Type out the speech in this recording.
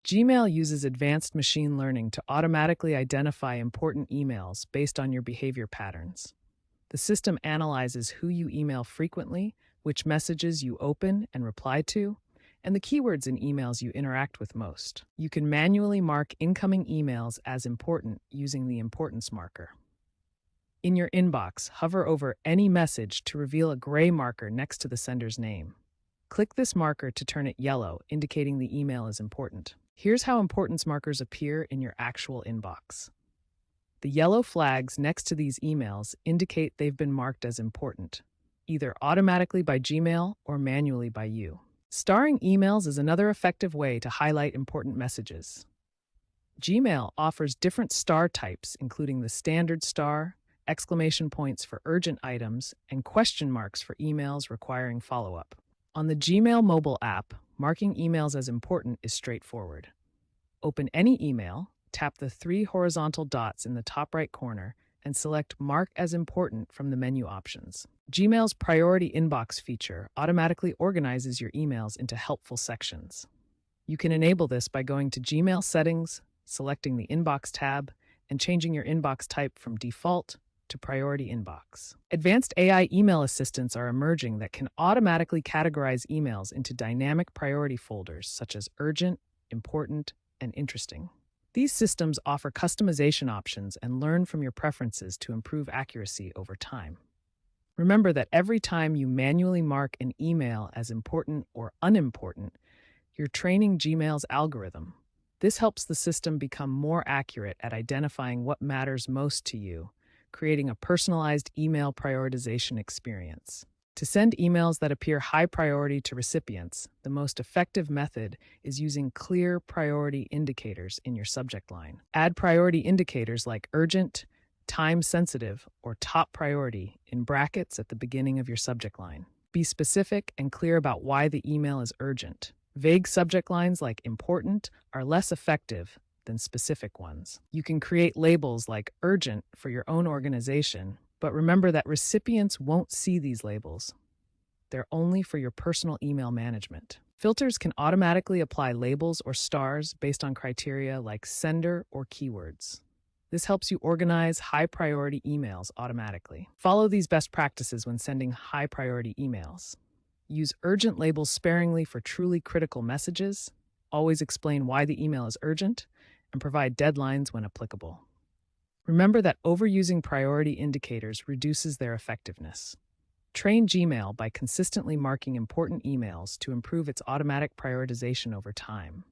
Gmail uses advanced machine learning to automatically identify important emails based on your behavior patterns. The system analyzes who you email frequently, which messages you open and reply to, and the keywords in emails you interact with most. You can manually mark incoming emails as important using the importance marker. In your inbox, hover over any message to reveal a gray marker next to the sender's name. Click this marker to turn it yellow, indicating the email is important. Here's how importance markers appear in your actual inbox. The yellow flags next to these emails indicate they've been marked as important, either automatically by Gmail or manually by you. Starring emails is another effective way to highlight important messages. Gmail offers different star types, including the standard star, exclamation points for urgent items, and question marks for emails requiring follow-up. On the Gmail mobile app, marking emails as important is straightforward. Open any email, tap the three horizontal dots in the top right corner, and select Mark as Important from the menu options. Gmail's Priority Inbox feature automatically organizes your emails into helpful sections. You can enable this by going to Gmail Settings, selecting the Inbox tab, and changing your inbox type from Default to Priority Inbox. Advanced AI email assistants are emerging that can automatically categorize emails into dynamic priority folders such as Urgent, Important, and Interesting. These systems offer customization options and learn from your preferences to improve accuracy over time. Remember that every time you manually mark an email as important or unimportant, you're training Gmail's algorithm. This helps the system become more accurate at identifying what matters most to you, creating a personalized email prioritization experience. To send emails that appear high priority to recipients, the most effective method is using clear priority indicators in your subject line. Add priority indicators like urgent, time-sensitive, or top priority in brackets at the beginning of your subject line. Be specific and clear about why the email is urgent. Vague subject lines like important are less effective than specific ones. You can create labels like urgent for your own organization, but remember that recipients won't see these labels. They're only for your personal email management. Filters can automatically apply labels or stars based on criteria like sender or keywords. This helps you organize high-priority emails automatically. Follow these best practices when sending high-priority emails. Use urgent labels sparingly for truly critical messages. Always explain why the email is urgent, and provide deadlines when applicable. Remember that overusing priority indicators reduces their effectiveness. Train Gmail by consistently marking important emails to improve its automatic prioritization over time.